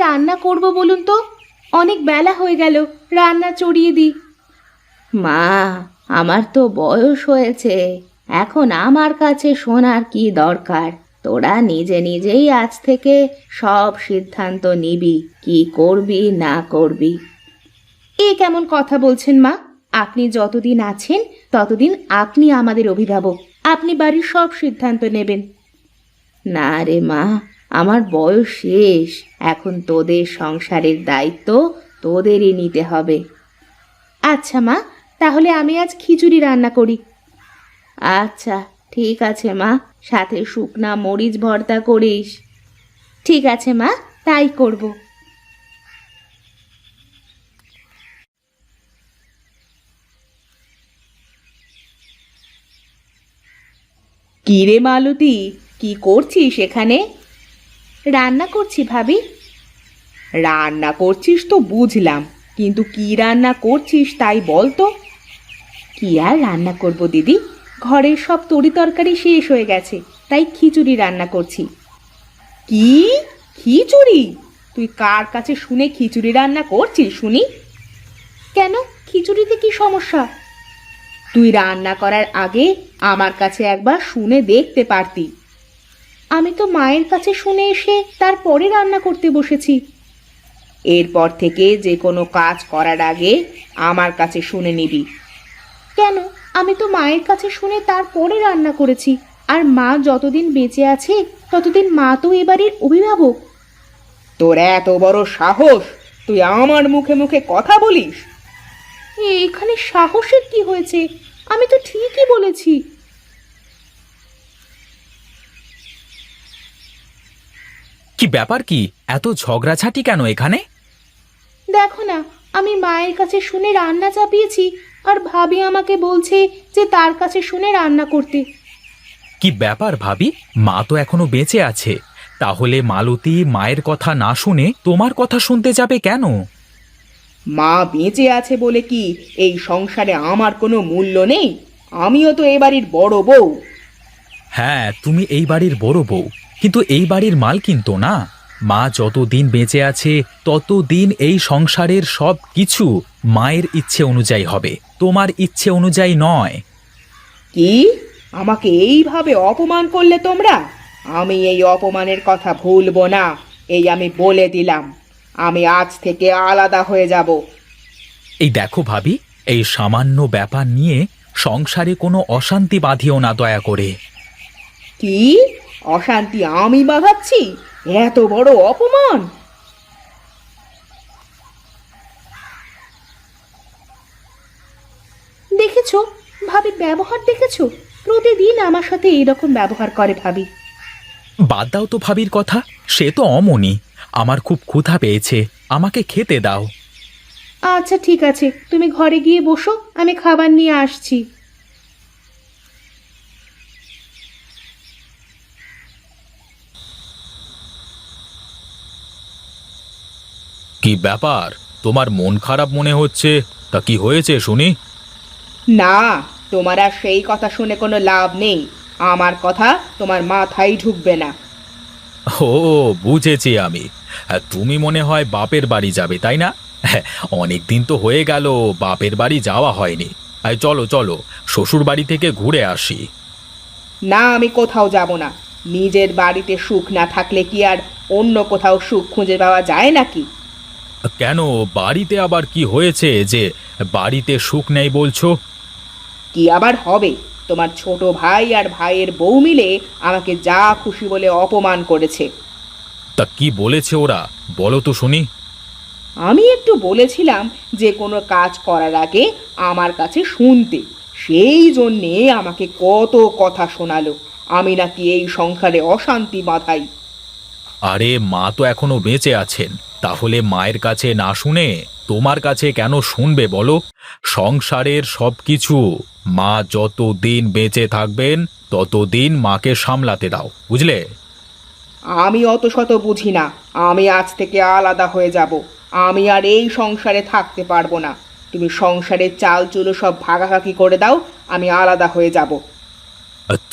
রান্না করব বলুন তো? অনেক বেলা হয়ে গেল, রান্না চড়িয়ে দিই। মা, আমার তো বয়স হয়েছে, এখন আমার কাছে শোনার কি দরকার? তোরা নিজে নিজেই আজ থেকে সব সিদ্ধান্ত নিবি, কি করবি না করবি। এ কেমন কথা বলছেন মা? আপনি যতদিন আছেন ততদিন আপনি আমাদের অভিভাবক, আপনি বাড়ির সব সিদ্ধান্ত নেবেন। না রে মা, আমার বয়স শেষ, এখন তোদের সংসারের দায়িত্ব তোদেরই নিতে হবে। আচ্ছা মা, তাহলে আমি আজ খিচুড়ি রান্না করি। আচ্ছা ঠিক আছে মা, সাথে শুকনা মরিচ ভর্তা করিস। ঠিক আছে মা, তাই করব। কি রে মালতী, কি করছিস এখানে? রান্না করছি ভাবি। রান্না করছিস তো বুঝলাম, কিন্তু কি রান্না করছিস তাই বল তো। কি আর রান্না করব দিদি, ঘরের সব তরিতরকারি শেষ হয়ে গেছে, তাই খিচুড়ি রান্না করছি। কি? খিচুড়ি? তুই কার কাছে শুনে খিচুড়ি রান্না করছিস শুনি? কেন, খিচুড়িতে কি সমস্যা? তুই রান্না করার আগে আমার কাছে একবার শুনে দেখতে পারতি। আমি তো মায়ের কাছে শুনে এসে তারপরে রান্না করতে বসেছি। এরপর থেকে যে কোনো কাজ করার আগে আমার কাছে শুনে নিবি। কেন, আমি তো মায়ের কাছে শুনে তারপরে রান্না করেছি, আর মা যতদিন বেঁচে আছে ততদিন মা তো এবারের অভিভাবক। তোর এত বড় সাহস, তুই আমার মুখে মুখে কথা বলিস? এখানে সাহসের কি হয়েছে? আমি তো ঠিকই বলেছি। কি ব্যাপার? কি এত ঝগড়াঝাটি কেন এখানে? দেখো না, আমি মায়ের কাছে শুনে রান্না চাপিয়েছি, আর ভাবি আমাকে বলছে যে তার কাছে শুনে রান্না করতে। কি ব্যাপার ভাবি, মা তো এখনো বেঁচে আছে, তাহলে মালতী মায়ের কথা না শুনে তোমার কথা শুনতে যাবে কেন? মা বেঁচে আছে বলে কি এই সংসারে আমার কোনো মূল্য নেই? আমিও তো এ বাড়ির বড় বউ। হ্যাঁ, তুমি এই বাড়ির বড় বউ, কিন্তু এই বাড়ির মালকিন তো না। মা যতদিন বেঁচে আছে ততদিন এই সংসারের সব কিছু মায়ের ইচ্ছে অনুযায়ী হবে, তোমার ইচ্ছে অনুযায়ী নয়। কি? আমাকে এইভাবে অপমান করলে তোমরা? আমি এই অপমানের কথা ভুলবো না, এই আমি বলে দিলাম। আমি আজ থেকে আলাদা হয়ে যাব। এই দেখো ভাবি, এই সামান্য ব্যাপার নিয়ে সংসারে কোনো অশান্তি বাঁধিও না দয়া করে। কি? অশান্তি আমি বাঁধাচ্ছি? এত বড় অপমান! দেখেছো ভাবির ব্যবহার, দেখেছো? প্রতিদিন আমার সাথে এইরকম ব্যবহার করে ভাবি। বাদ দাও তো ভাবির কথা, সে তো অমনি। আমার খুব ক্ষুধা পেয়েছে, আমাকে খেতে দাও। আচ্ছা ঠিক আছে, তুমি ঘরে গিয়ে বসো, আমি খাবার নিয়ে আসছি। কি ব্যাপার, তোমার মন খারাপ মনে হচ্ছে? তা কি হয়েছে শুনি? না, তোমার আর সেই কথা শুনে কোনো লাভ নেই। আমার কথা তোমার মাথায় ঢুকবে না। ও, বুঝেছি আমি। তুমি মনে হয় বাপের বাড়ি যাবে, তাই না? অনেক দিন তো হয়ে গেল বাপের বাড়ি যাওয়া হয়নি। চলো চলো, শ্বশুর বাড়ি থেকে ঘুরে আসি। না, আমি কোথাও যাব না। নিজের বাড়িতে সুখ না থাকলে কি আর অন্য কোথাও সুখ খুঁজে পাওয়া যায় নাকি? কেন, বাড়িতে আবার কি হয়েছে যে বাড়িতে সুখ নেই বলছো? কি আবার হবে? তোমার ছোট ভাই আর ভাইয়ের বউ মিলে আমাকে যা খুশি বলে অপমান করেছে। তা কি বলেছে ওরা, বলো তো শুনি। আমি একটু বলেছিলাম যে কোনো কাজ করার আগে আমার কাছে শুনতে, সেই জন্যে আমাকে কত কথা শোনালো। আমি নাকি এই সংসারে অশান্তি বাঁধাই। আরে মা তো এখনো বেঁচে আছেন, তাহলে মায়ের কাছে না শুনে তোমার কাছে কেন শুনবে বলো? সংসারের সবকিছু মা যতদিন বেঁচে থাকবেন ততদিন মাকে সামলাতে দাও, বুঝলে? আমি অত শত বুঝি না। আমি আজ থেকে আলাদা হয়ে যাব। আমি আর এই সংসারে থাকতে পারবো না। তুমি সংসারের চাল চুলো সব ভাগাভাগি করে দাও, আমি আলাদা হয়ে যাব।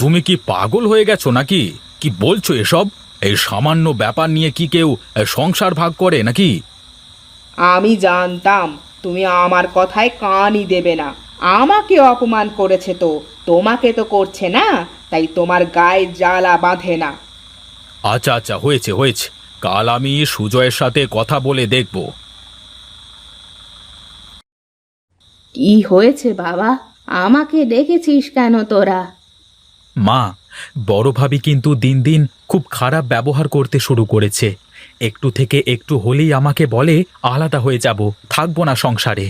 তুমি কি পাগল হয়ে গেছো নাকি? কি বলছো এসব? এই সামান্য ব্যাপার নিয়ে কি কেউ সংসার ভাগ করে নাকি? আমি জানতাম তুমি আমার কথায় কানই দেবে না। আমাকে অপমান করেছে তো, তোমাকে তো করছে না, তাই তোমার গায়ে জ্বালা বাঁধে না। আচ্ছা আচ্ছা, হয়েছে হয়েছে, কাল আমি সুজয়ের সাথে কথা বলে দেখব। কি হয়েছে বাবা? আমাকে ডেকেছিস কেন তোরা? মা, বড় ভাবি কিন্তু দিন দিন খুব খারাপ ব্যবহার করতে শুরু করেছে। একটু থেকে একটু হলেই আমাকে বলে আলাদা হয়ে যাব, থাকবো না সংসারে।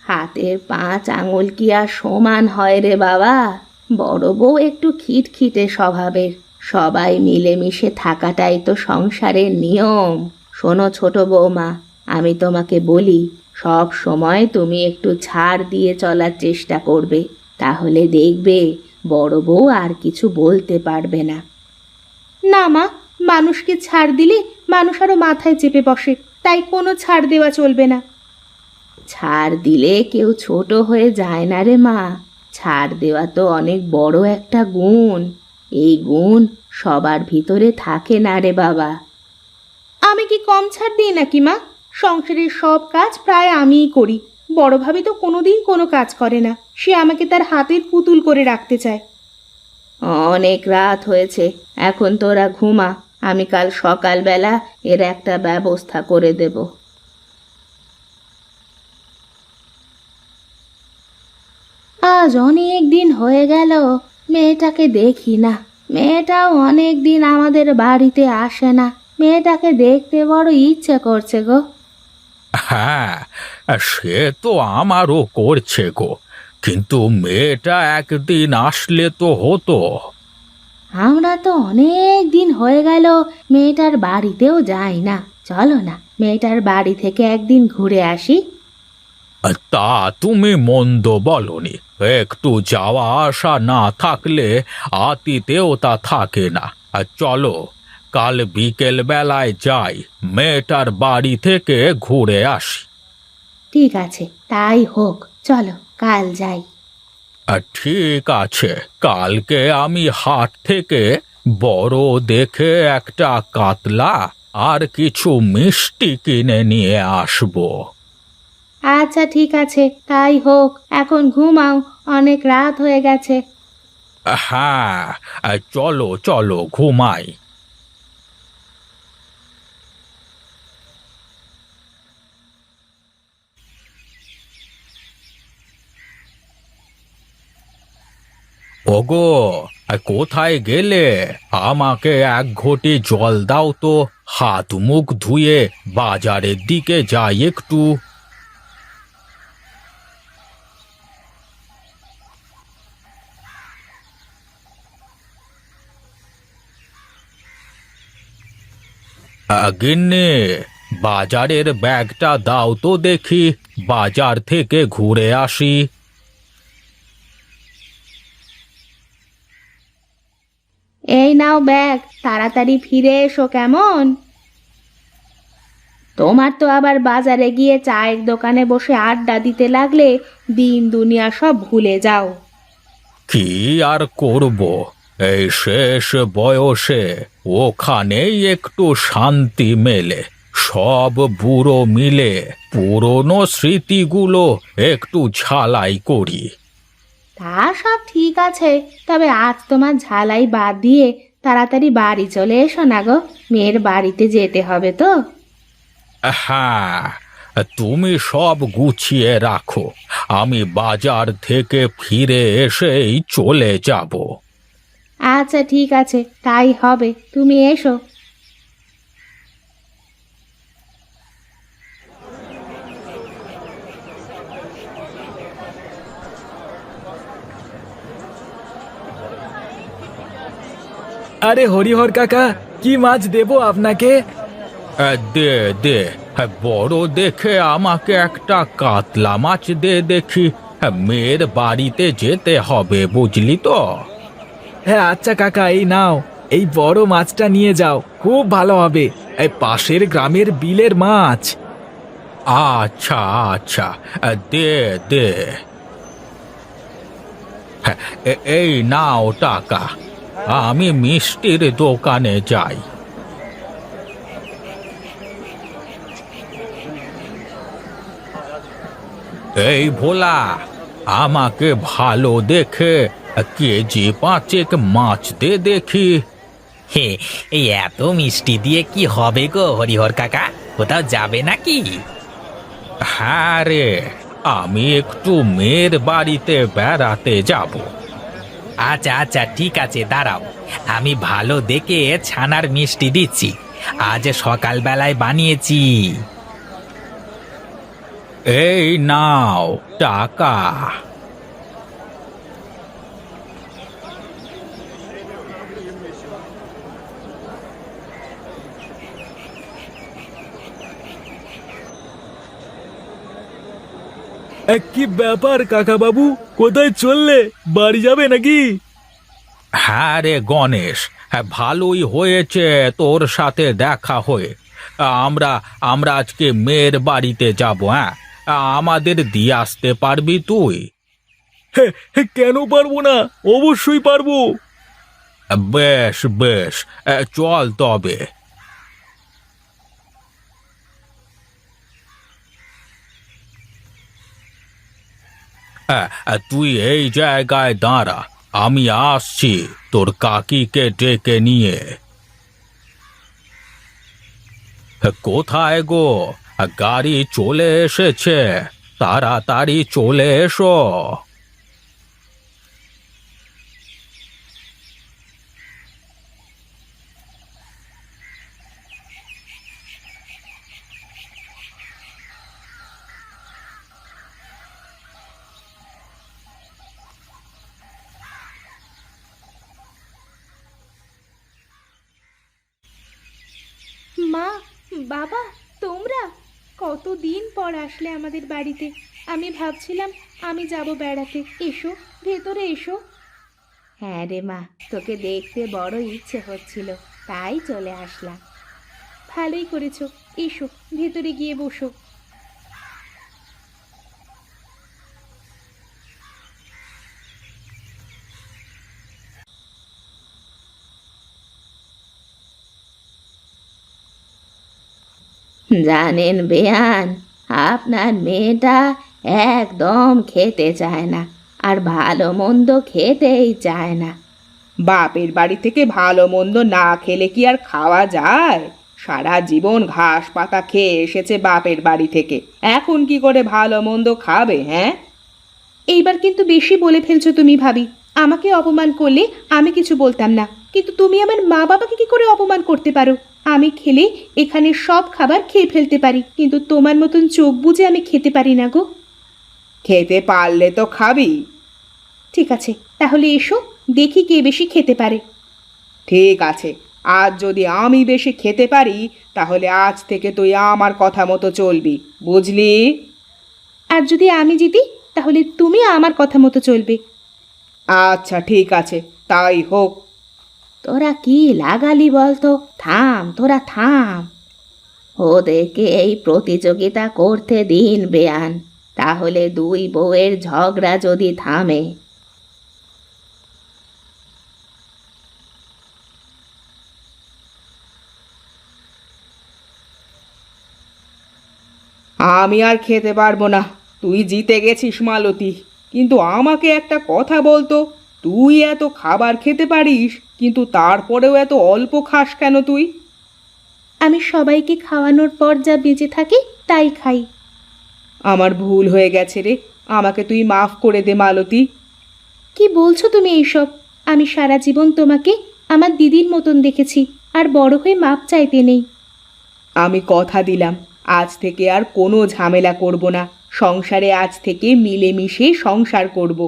হাতের 5 আঙুল কি আর সমান হয় রে বাবা? বড় বউ একটু খিটখিটে স্বভাবের। সবাই মিলেমিশে থাকাটাই তো সংসারের নিয়ম। শোনো ছোট বৌমা, আমি তোমাকে বলি, সব সময় তুমি একটু ছাড় দিয়ে চলার চেষ্টা করবে, তাহলে দেখবে বড় বউ আর কিছু বলতে পারবে না। না মা, মানুষকে ছাড় দিলে মানুষ আরো মাথায় চেপে বসে, তাই কোনো ছাড় দেওয়া চলবে না। ছাড় দিলে কেউ ছোট হয়ে যায় না রে মা। ছাড় দেওয়া তো অনেক বড় একটা গুণ। এই গুণ সবার ভিতরে থাকে না রে বাবা। আমি কি কম ছাড় দিই নাকি মা? সংসারের সব কাজ প্রায় আমিই করি। বড় ভাবি তো কোনোদিন কোনো কাজ করে না, সে আমাকে তার হাতের পুতুল করে রাখতে চায়। অনেক রাত হয়েছে, এখন তোরা ঘুমা। আমি কাল সকালবেলা এর একটা ব্যবস্থা করে দেব। আজ অনেক দিন হয়ে গেল মেয়েটাকে দেখি না। মেয়েটাও অনেক দিন আমাদের বাড়িতে আসে না। মেয়েটাকে দেখতে বড় ইচ্ছে করছে গো। হ্যাঁ, সে তো আমারও করছে গো, কিন্তু মেয়েটা একদিন আসলে তো হতো। আমরা তো অনেক দিন হয়ে গেল মেয়েটার বাড়িতেও যাই না। চলো না, মেয়েটার বাড়ি থেকে একদিন ঘুরে আসি। তা তুমি মন্দ বলনি, একটু যাওয়া আসা না থাকলে আতিতেও তা থাকে না। আর চলো, কাল বিকেল বেলায় যাই, মেয়েটার বাড়ি থেকে ঘুরে আসি। ঠিক আছে, তাই হোক, চলো কাল যাই। ঠিক আছে, কালকে আমি হাট থেকে বড় দেখে একটা কাতলা আর কিছু মিষ্টি কিনে নিয়ে আসবো। আচ্ছা ঠিক আছে, তাই হোক। এখন ঘুমাও, অনেক রাত হয়ে গেছে। হ্যাঁ, চলো চলো ঘুমাই। ওগো, কোথায় গেলে? আমাকে এক ঘটি জল দাও তো, হাত মুখ ধুয়ে বাজারের দিকে যাই একটু। গিন্নি, বাজারের ব্যাগটা দাও তো দেখি, বাজার থেকে ঘুরে আসি। এই নাও ব্যাগ, তাড়াতাড়ি ফিরে এসো কেমন? তোমার তো আবার বাজারে গিয়ে চায়ের দোকানে বসে আড্ডা দিতে লাগলে দিন দুনিয়া সব ভুলে যাও। কি আর করব, এই শেষ বয়সে ওখানেই একটু শান্তি মেলে। সব বুড়ো মিলে পুরনো স্মৃতিগুলো একটু ঝালাই করি। তা সব ঠিক আছে, তবে আজ তোমার ঝালাই বাদ দিয়ে তাড়াতাড়ি বাড়ি চলে এসো না গো, মেয়ের বাড়িতে যেতে হবে তো। হ্যাঁ, তুমি সব গুছিয়ে রাখো, আমি বাজার থেকে ফিরে এসেই চলে যাব। আচ্ছা ঠিক আছে, তাই হবে, তুমি এসো। আরে হরিহর কাকা, কি মাছ দেবো আপনাকে? দে দে, বড় দেখে আমাকে একটা কাতলা মাছ দে দেখি। মেয়ের বাড়িতে যেতে হবে, বুঝলি তো। হ্যাঁ আচ্ছা কাকা, এই নাও, এই বড় মাছটা নিয়ে যাও, খুব ভালো হবে। এই পাশের গ্রামের বিলের মাছ। আচ্ছা আচ্ছা, দে দে। এই নাও টাকা, আমি মিষ্টির দোকানে যাই। এই ভোলা, আমাকে ভালো দেখে কেজি 5 মাছ দে দেখি। হে, এই এত মিষ্টি দিয়ে কি হবে গো হরিহর কাকা? কোথাও যাবে নাকি? হ্যাঁ রে, আমি একটু মেয়ের বাড়িতে বেড়াতে যাব। আচ্ছা আচ্ছা, ঠিক আছে, দাঁড়াও, আমি ভালো দেখে ছানার মিষ্টি দিচ্ছি। আজ সকালবেলায় বানিয়েছি। এই নাও টাকা। কি ব্যাপার কাকা বাবু, কোথায় চললে? বাড়ি যাবে নাকি? হ্যাঁ রে গণেশ, হ্যাঁ, ভালোই হয়েছে তোর সাথে দেখা হয়ে। আমরা আমরা আজকে মেয়ের বাড়িতে যাব। হ্যাঁ, আমাদের দিয়ে আসতে পারবি তুই? কেন পারবো না, অবশ্যই পারবো। বেশ বেশ, চল তবে। তুই এই জায়গায় দাঁড়া, আমি আসছি তোর কাকিকে ডেকে নিয়ে। কোথায় গো? গাড়ি চলে এসেছে, তাড়াতাড়ি চলে এসো। মা, বাবা, তোমরা কতদিন পর আসলে আমাদের বাড়িতে। আমি ভাবছিলাম আমি যাব বেড়াতে। এসো, ভেতরে এসো। হ্যাঁ রে মা, তোকে দেখতে বড় ইচ্ছে হচ্ছিল, তাই চলে আসলাম। ভালোই করেছো, এসো ভেতরে গিয়ে বসো। জানেন বেয়ান, আপনার মেয়েটা একদম খেতে চায় না, আর ভালো মন্দ খেতেই চায় না। বাপের বাড়ি থেকে ভালো মন্দ না খেলে কি আর খাওয়া যায়? সারা জীবন ঘাস পাতা খেয়ে এসেছে বাপের বাড়ি থেকে, এখন কি করে ভালো মন্দ খাবে? হ্যাঁ, এইবার কিন্তু বেশি বলে ফেলছো তুমি ভাবি। আমাকে অপমান করলে আমি কিছু বলতাম না, কিন্তু তুমি আমার মা বাবাকে কি করে অপমান করতে পারো? আমি খেলে এখানে সব খাবার খেয়ে ফেলতে পারি, কিন্তু তোমার মতন চোখ বুজে আমি খেতে পারি না গো। খেতে পারলে তো খাবি। ঠিক আছে, তাহলে এসো, দেখি কে বেশি খেতে পারে। ঠিক আছে, আজ যদি আমি বেশি খেতে পারি, তাহলে আজ থেকে তুই আমার কথা মতো চলবি, বুঝলি? আর যদি আমি জিতি, তাহলে তুমি আমার কথা মতো চলবে। আচ্ছা ঠিক আছে, তাই হোক। তোরা কি লাগালি বলতো? থাম, তোরা থাম। ওদেরকে এই প্রতিযোগিতা করতে দিন বেয়ান, তাহলে দুই বউয়ের ঝগড়া যদি থামে। আমি আর খেতে পারবো না, তুই জিতে গেছিস মালতী। কিন্তু আমাকে একটা কথা বলতো, তুই এত খাবার খেতে পারিস, কিন্তু তারপরেও এত অল্প খাস কেন তুই? আমি সবাইকে খাওয়ানোর পর যা বেঁচে থাকি তাই খাই। আমার ভুল হয়ে গেছে রে, আমাকে তুই মাফ করে দে মালতী। কি বলছো তুমি এইসব? আমি সারা জীবন তোমাকে আমার দিদির মতন দেখেছি, আর বড় হয়ে মাপ চাইতে নেই। আমি কথা দিলাম, আজ থেকে আর কোনো ঝামেলা করব না, সংসারে আজ থেকে মিলেমিশে সংসার করব।